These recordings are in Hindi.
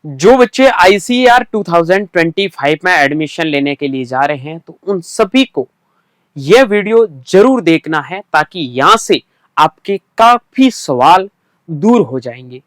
जो बच्चे आईसीआर 2025 में एडमिशन लेने के लिए जा रहे हैं तो उन सभी को यह वीडियो जरूर देखना है ताकि यहां से आपके काफी सवाल दूर हो जाएंगे।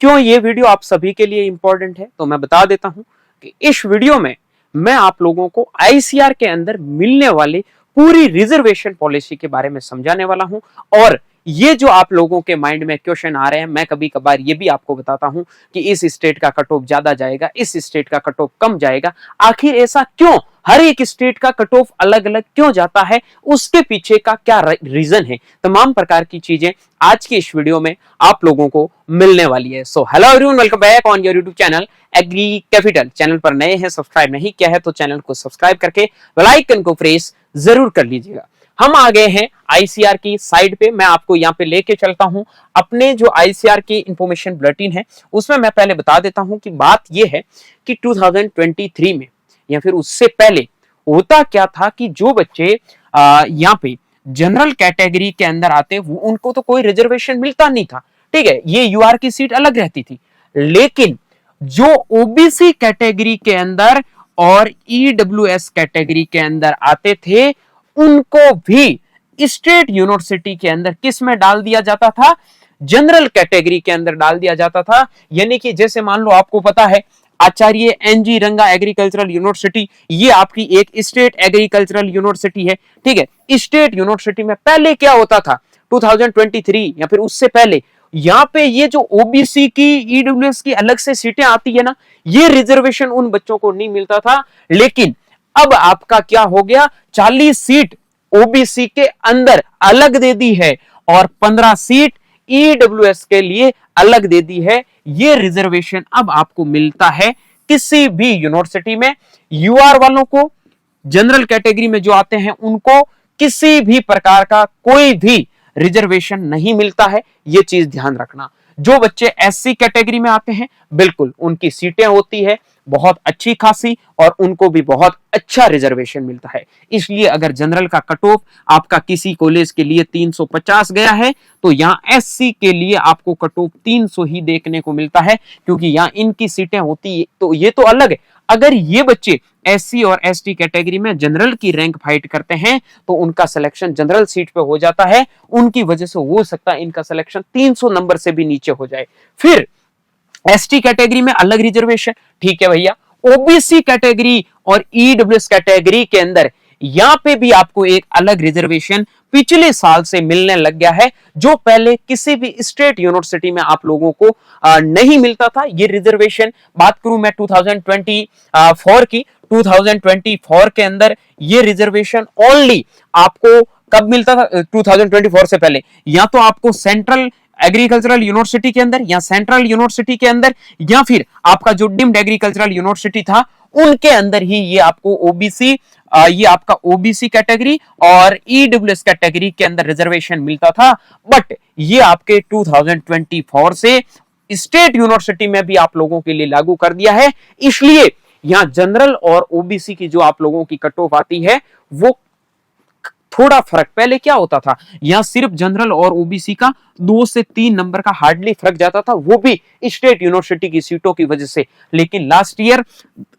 क्यों ये वीडियो आप सभी के लिए इंपॉर्टेंट है तो मैं बता देता हूं कि इस वीडियो में मैं आप लोगों को आईसीआर के अंदर मिलने वाली पूरी रिजर्वेशन पॉलिसी के बारे में समझाने वाला हूं। और ये जो आप लोगों के माइंड में क्वेश्चन आ रहे हैं, मैं कभी कभार ये भी आपको बताता हूं कि इस स्टेट का कट ऑफ ज्यादा जाएगा, इस स्टेट का कट ऑफ कम जाएगा। आखिर ऐसा क्यों, हर एक स्टेट का कट ऑफ अलग अलग क्यों जाता है, उसके पीछे का क्या रीजन है, तमाम प्रकार की चीजें आज की इस वीडियो में आप लोगों को मिलने वाली है। So hello everyone, welcome back on your YouTube channel agri capital. Channel पर नए हैं, सब्सक्राइब नहीं किया है तो चैनल को सब्सक्राइब करके बेल आइकन को प्रेस जरूर कर लीजिएगा। हम आ गए हैं आईसीआर की साइड पे। मैं आपको यहाँ पे लेके चलता हूं अपने जो आईसीआर की इंफॉर्मेशन बुलेटिन है उसमें। मैं पहले बता देता हूं कि बात यह है कि 2023 में या फिर उससे पहले होता क्या था कि जो बच्चे यहाँ पे जनरल कैटेगरी के अंदर आते उनको तो कोई रिजर्वेशन मिलता नहीं था, ठीक है, ये यूआर की सीट अलग रहती थी। लेकिन जो ओबीसी कैटेगरी के अंदर और ईडब्ल्यूएस कैटेगरी के अंदर आते थे उनको भी स्टेट यूनिवर्सिटी के अंदर किस में डाल दिया जाता था, जनरल कैटेगरी के अंदर डाल दिया जाता था। यानी कि जैसे मान लो आपको पता है आचार्य एनजी रंगा एग्रीकल्चरल यूनिवर्सिटी, ये आपकी एक स्टेट एग्रीकल्चरल यूनिवर्सिटी है, ठीक है। स्टेट यूनिवर्सिटी में पहले क्या होता था 2023 या फिर उससे पहले यहाँ पे ये जो ओबीसी की ईडब्ल्यूएस की अलग से सीटें आती है ना, ये रिजर्वेशन उन बच्चों को नहीं मिलता था। लेकिन अब आपका क्या हो गया, 40 सीट ओबीसी के अंदर अलग दे दी है और 15 सीट ईडब्ल्यूएस के लिए अलग दे दी है। ये रिजर्वेशन अब आपको मिलता है किसी भी यूनिवर्सिटी में। यूआर वालों को, जनरल कैटेगरी में जो आते हैं उनको किसी भी प्रकार का कोई भी रिजर्वेशन नहीं मिलता है, ये चीज ध्यान रखना। जो बच्चे एससी कैटेगरी में आते हैं बिल्कुल उनकी सीटें होती है बहुत अच्छी खासी और उनको भी बहुत अच्छा रिजर्वेशन मिलता है। इसलिए अगर जनरल का कट ऑफ आपका किसी कॉलेज के लिए 350 गया है तो यहाँ एससी के लिए आपको कट ऑफ 300 ही देखने को मिलता है, क्योंकि यहाँ इनकी सीटें होती तो ये तो अलग है। अगर ये बच्चे एससी और एसटी कैटेगरी में जनरल की रैंक फाइट करते हैं तो उनका सिलेक्शन जनरल सीट पे हो जाता है, उनकी वजह से हो सकता है इनका सिलेक्शन 300 नंबर से भी नीचे हो जाए। फिर एसटी कैटेगरी में अलग रिजर्वेशन, ठीक है भैया। ओबीसी कैटेगरी और ईडब्ल्यूएस कैटेगरी के अंदर यहां पे भी आपको एक अलग रिजर्वेशन पिछले साल से मिलने लग गया है, जो पहले किसी भी स्टेट यूनिवर्सिटी में आप लोगों को नहीं मिलता था। ये रिजर्वेशन बात करूं मैं 2024 की, 2024 के अंदर ये रिजर्वेशन ओनली आपको कब मिलता था 2024 से पहले, या तो आपको सेंट्रल एग्रीकल्चरल यूनिवर्सिटी के अंदर या सेंट्रल यूनिवर्सिटी के अंदर या फिर आपका जो डीम्ड एग्रीकल्चरल यूनिवर्सिटी था उनके अंदर ही ये आपको ओबीसी, ये आपका ओबीसी कैटेगरी और ईडब्ल्यूएस कैटेगरी के अंदर रिजर्वेशन मिलता था। बट ये आपके 2024 से स्टेट यूनिवर्सिटी में भी आप लोगों के लिए लागू कर दिया है। इसलिए यहां जनरल और ओबीसी की जो आप लोगों की कट ऑफ आती है वो थोड़ा फर्क, पहले क्या होता था यहां सिर्फ जनरल और ओबीसी का 2 से 3 नंबर का हार्डली फर्क जाता था, वो भी स्टेट यूनिवर्सिटी की सीटों की वजह से। लेकिन लास्ट ईयर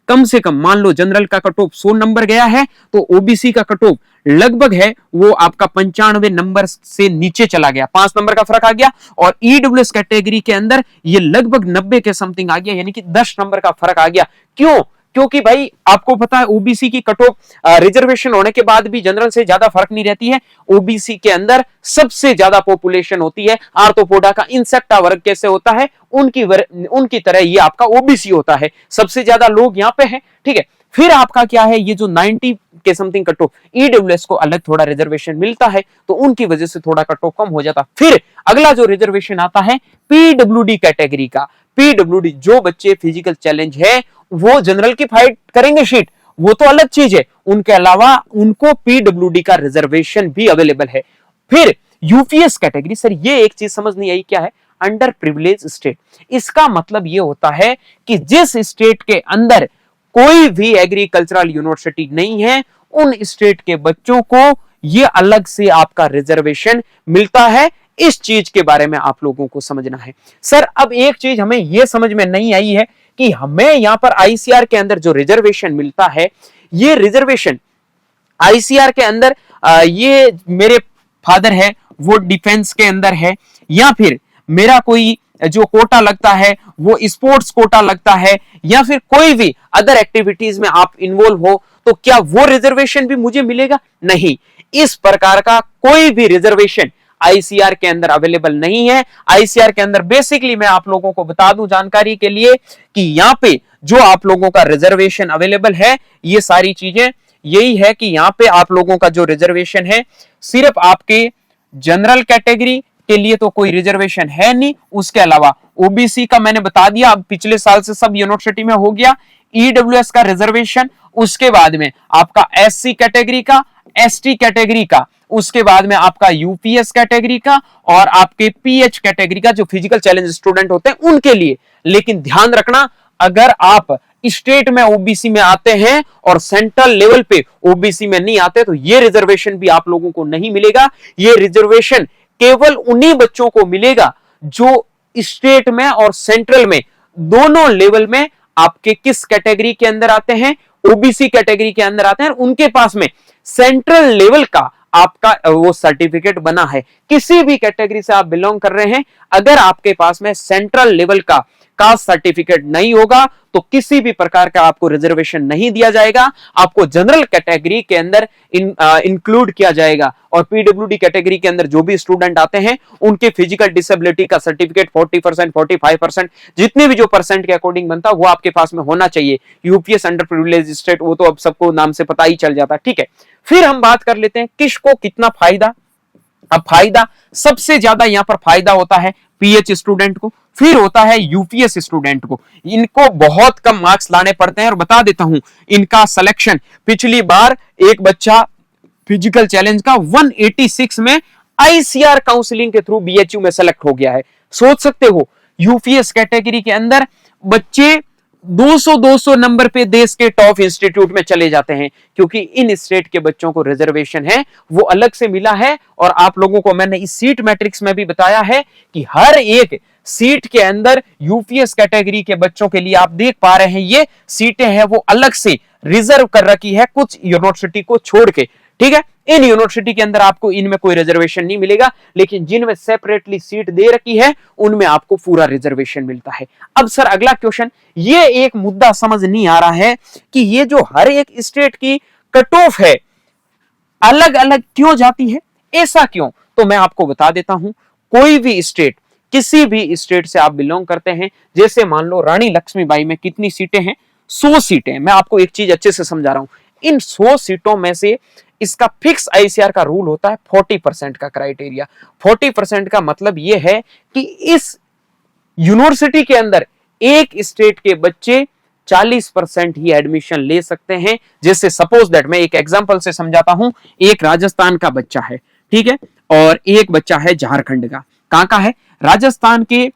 कम से कम मान लो जनरल का कट ऑफ 100 नंबर गया है तो ओबीसी का कट ऑफ लगभग है वो आपका 95 नंबर से नीचे चला गया, 5 नंबर का फर्क आ गया। और ईडब्ल्यूएस कैटेगरी के अंदर ये लगभग 90 के समथिंग आ गया, यानी कि 10 नंबर का फर्क आ गया। क्यों? क्योंकि भाई आपको पता है ओबीसी की कट ऑफ रिजर्वेशन होने के बाद भी जनरल से ज्यादा फर्क नहीं रहती है। ओबीसी के अंदर सबसे ज्यादा पॉपुलेशन होती है आर्थ्रोपोडा का, इंसेक्टा वर्ग कैसे होता है उनकी तरह ये आपका ओबीसी होता है, सबसे ज्यादा लोग यहाँ पे हैं, ठीक है। फिर आपका क्या है, ये जो 90 के समथिंग कट ऑफ ईडब्ल्यूएस को अलग थोड़ा रिजर्वेशन मिलता है तो उनकी वजह से थोड़ा कट ऑफ कम हो जाता। फिर अगला जो रिजर्वेशन आता है पीडब्ल्यूडी कैटेगरी का। पीडब्ल्यूडी जो बच्चे फिजिकल चैलेंज है वो जनरल की फाइट करेंगे शीट, वो तो अलग चीज है, उनके अलावा उनको पीडब्ल्यूडी का रिजर्वेशन भी अवेलेबल है। फिर यूपीएस कैटेगरी, सर ये एक चीज समझ नहीं आई क्या है, अंडर प्रिविलेज स्टेट। इसका मतलब ये होता है कि जिस स्टेट के अंदर कोई भी एग्रीकल्चरल यूनिवर्सिटी नहीं है उन स्टेट के बच्चों को ये अलग से आपका रिजर्वेशन मिलता है। इस चीज के बारे में आप लोगों को समझना है। सर अब एक चीज हमें यह समझ में नहीं आई है कि हमें यहां पर आईसीआर के अंदर जो रिजर्वेशन मिलता है, ये रिजर्वेशन आईसीआर के अंदर ये मेरे फादर है वो डिफेंस के अंदर है, या फिर मेरा कोई जो कोटा लगता है वो स्पोर्ट्स कोटा लगता है, या फिर कोई भी अदर एक्टिविटीज में आप इन्वॉल्व हो, तो क्या वो रिजर्वेशन भी मुझे मिलेगा? नहीं, इस प्रकार का कोई भी रिजर्वेशन आईसीआर के अंदर अवेलेबल नहीं है। आईसीआर के अंदर बेसिकली मैं आप लोगों को बता दूं जानकारी के लिए कि यहां पे जो आप लोगों का रिजर्वेशन अवेलेबल है, ये सारी चीजें यही है कि यहां पे आप लोगों का जो रिजर्वेशन है, सिर्फ आपके जनरल कैटेगरी के लिए तो कोई रिजर्वेशन है नहीं, उसके अलावा ओबीसी का मैंने बता दिया, अब पिछले साल से सब यूनिवर्सिटी में हो गया, ईडब्ल्यूएस का रिजर्वेशन, उसके बाद में आपका एससी कैटेगरी का, एसटी कैटेगरी का, उसके बाद में आपका यूपीएस कैटेगरी का, और आपके पीएच कैटेगरी का जो फिजिकल चैलेंज स्टूडेंट होते हैं उनके लिए। लेकिन ध्यान रखना, अगर आप स्टेट में ओबीसी में आते हैं और सेंट्रल लेवल पे ओबीसी में नहीं आते, तो ये रिजर्वेशन भी आप लोगों को नहीं मिलेगा। ये रिजर्वेशन केवल उन्हीं बच्चों को मिलेगा जो स्टेट में और सेंट्रल में दोनों लेवल में आपके किस कैटेगरी के अंदर आते हैं, ओबीसी कैटेगरी के अंदर आते हैं, और उनके पास में सेंट्रल लेवल का आपका वो सर्टिफिकेट बना है। किसी भी कैटेगरी से आप बिलोंग कर रहे हैं, अगर आपके पास में सेंट्रल लेवल का कास्ट सर्टिफिकेट नहीं होगा तो किसी भी प्रकार का आपको रिजर्वेशन नहीं दिया जाएगा, आपको जनरल कैटेगरी के अंदर इंक्लूड किया जाएगा। और पीडब्ल्यूडी कैटेगरी के अंदर जो भी स्टूडेंट आते हैं उनके फिजिकल डिसेबिलिटी का सर्टिफिकेट 40%, 45%, जितने भी जो परसेंट के अकॉर्डिंग बनता वो आपके पास में होना चाहिए। यूपीएस अंडर प्रिविलेज स्टेट, वो तो अब सबको नाम से पता ही चल जाता है, ठीक है। फिर हम बात कर लेते हैं किसको कितना फायदा। अब फायदा सबसे ज्यादा यहां पर फायदा होता है पीएच स्टूडेंट को, फिर होता है यूपीएस स्टूडेंट को। इनको बहुत कम मार्क्स लाने पड़ते हैं, और बता देता हूं इनका सिलेक्शन, पिछली बार एक बच्चा फिजिकल चैलेंज का 186 में आईसीआर काउंसलिंग के थ्रू बीएचयू में सेलेक्ट हो गया है। सोच सकते हो, यूपीएस कैटेगरी के अंदर बच्चे 200-200 नंबर पे देश के टॉप इंस्टीट्यूट में चले जाते हैं, क्योंकि इन स्टेट के बच्चों को रिजर्वेशन है वो अलग से मिला है। और आप लोगों को मैंने इस सीट मैट्रिक्स में भी बताया है कि हर एक सीट के अंदर यूपीएस कैटेगरी के बच्चों के लिए आप देख पा रहे हैं ये सीटें हैं वो अलग से रिजर्व कर रखी है कुछ यूनिवर्सिटी को छोड़ के, ठीक है। इन यूनिवर्सिटी के अंदर आपको इनमें कोई रिजर्वेशन नहीं मिलेगा, लेकिन जिनमें सेपरेटली सीट दे रखी है उनमें आपको पूरा रिजर्वेशन मिलता है। अब सर अगला क्वेश्चन, ये एक मुद्दा समझ नहीं आ रहा है कि ये जो हर एक स्टेट की कट ऑफ है अलग अलग क्यों जाती है, ऐसा क्यों? तो मैं आपको बता देता हूं, कोई भी स्टेट, किसी भी स्टेट से आप बिलोंग करते हैं, जैसे मान लो रानी लक्ष्मीबाई में कितनी सीटें हैं, 100 सीटें। मैं आपको एक चीज अच्छे से समझा रहा हूं, इन 100 सीटों में से इसका फिक्स आईसीआर का रूल होता है 40% का क्राइटेरिया। 40% का मतलब यह है कि इस यूनिवर्सिटी के अंदर एक स्टेट के बच्चे 40% ही एडमिशन ले सकते हैं। जैसे सपोज दैट, मैं एक एग्जांपल से समझाता हूं, एक राजस्थान का बच्चा है, ठीक है, और एक बच्चा है झारखंड का। कहां का है? राजस्थान के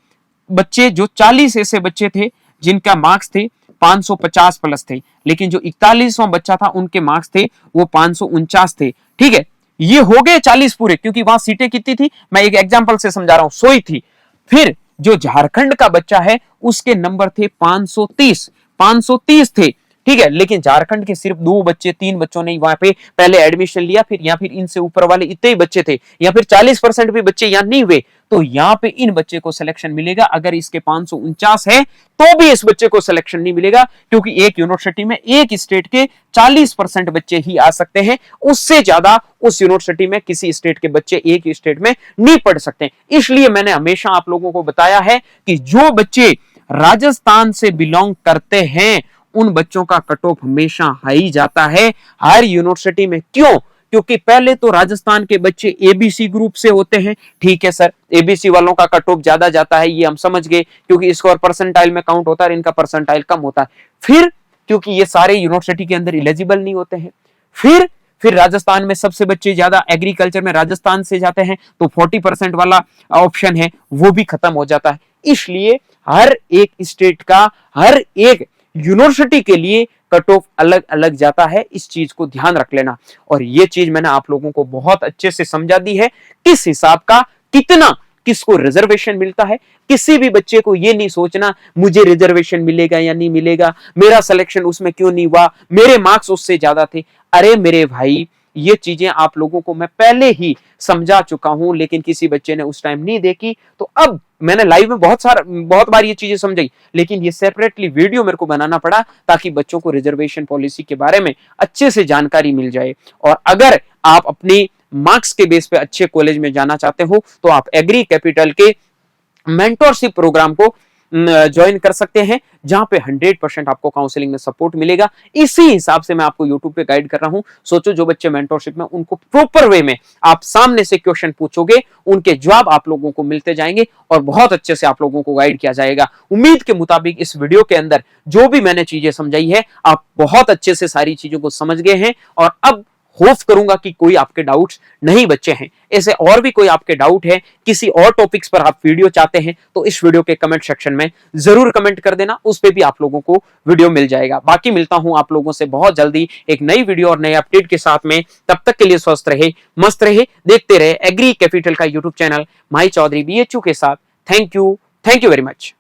बच्चे जो 40 ऐसे बच्चे थे जिनका मार्क्स थे 550 प्लस थे, लेकिन जो 41वां बच्चा था उनके मार्क्स थे वो 549 थे, ठीक है। ये हो गए 40 पूरे, क्योंकि वहां सीटें कितनी थी, मैं एक एग्जांपल से समझा रहा हूं, 100 ही थी। फिर जो झारखंड का बच्चा है उसके नंबर थे 530 थे, ठीक है, लेकिन झारखंड के सिर्फ 2 बच्चे 3 बच्चों ने वहां पे पहले एडमिशन लिया, फिर या फिर इनसे ऊपर वाले इतने ही बच्चे थे, या फिर 40% भी बच्चे यहां नहीं हुए, तो यहां पे इन बच्चे को सिलेक्शन मिलेगा। अगर इसके 549 है तो भी इस बच्चे को सिलेक्शन नहीं मिलेगा, क्योंकि एक यूनिवर्सिटी में एक स्टेट के 40% बच्चे ही आ सकते हैं, उससे ज्यादा उस यूनिवर्सिटी में किसी स्टेट के बच्चे एक स्टेट में नहीं पढ़ सकते। इसलिए मैंने हमेशा आप लोगों को बताया है कि जो बच्चे राजस्थान से बिलोंग करते हैं उन बच्चों का कट ऑफ हमेशा हाई जाता है हर यूनिवर्सिटी में। क्यों? क्योंकि पहले तो राजस्थान के बच्चे एबीसी ग्रुप से होते हैं, ठीक है सर, एबीसी वालों का कट ऑफ ज्यादा जाता है, ये हम समझ गए, क्योंकि स्कोर परसेंटाइल में काउंट होता है, इनका परसेंटाइल कम होता है। फिर क्योंकि ये सारे यूनिवर्सिटी के अंदर एलिजिबल नहीं होते हैं, फिर राजस्थान में सबसे बच्चे ज्यादा एग्रीकल्चर में राजस्थान से जाते हैं, तो 40% वाला ऑप्शन है वो भी खत्म हो जाता है। इसलिए हर एक स्टेट का हर एक यूनिवर्सिटी के लिए कट ऑफ अलग अलग जाता है, इस चीज को ध्यान रख लेना। और ये चीज मैंने आप लोगों को बहुत अच्छे से समझा दी है, किस हिसाब का कितना किसको रिजर्वेशन मिलता है। किसी भी बच्चे को ये नहीं सोचना मुझे रिजर्वेशन मिलेगा या नहीं मिलेगा, मेरा सिलेक्शन उसमें क्यों नहीं हुआ, मेरे मार्क्स उससे ज्यादा थे। अरे मेरे भाई, ये चीजें आप लोगों को मैं पहले ही समझा चुका हूं, लेकिन किसी बच्चे ने उस टाइम नहीं देखी। तो अब मैंने लाइव में बहुत बार ये चीजें समझाई, लेकिन ये सेपरेटली वीडियो मेरे को बनाना पड़ा ताकि बच्चों को रिजर्वेशन पॉलिसी के बारे में अच्छे से जानकारी मिल जाए। और अगर आप अपनी मार्क्स के बेस पे अच्छे कॉलेज में जाना चाहते हो तो आप एग्री कैपिटल के मेंटोरशिप प्रोग्राम को ज्वाइन कर सकते हैं, जहां पे 100% आपको काउंसलिंग में सपोर्ट मिलेगा। इसी हिसाब से मैं आपको यूट्यूब पे गाइड कर रहा हूं। सोचो जो बच्चे मेंटोरशिप में, उनको प्रॉपर वे में आप सामने से क्वेश्चन पूछोगे, उनके जवाब आप लोगों को मिलते जाएंगे और बहुत अच्छे से आप लोगों को गाइड किया जाएगा। उम्मीद के मुताबिक इस वीडियो के अंदर जो भी मैंने चीजें समझाई है, आप बहुत अच्छे से सारी चीजों को समझ गए हैं। और अब होप करूंगा कि कोई आपके डाउट्स नहीं बचे हैं। ऐसे और भी कोई आपके डाउट है, किसी और टॉपिक्स पर आप वीडियो चाहते हैं, तो इस वीडियो के कमेंट सेक्शन में जरूर कमेंट कर देना, उस पे भी आप लोगों को वीडियो मिल जाएगा। बाकी मिलता हूं आप लोगों से बहुत जल्दी एक नई वीडियो और नए अपडेट के साथ में। तब तक के लिए स्वस्थ रहे, मस्त रहे, देखते रहे एग्री कैपिटल का यूट्यूब चैनल माही चौधरी BHU के साथ। Thank you very much.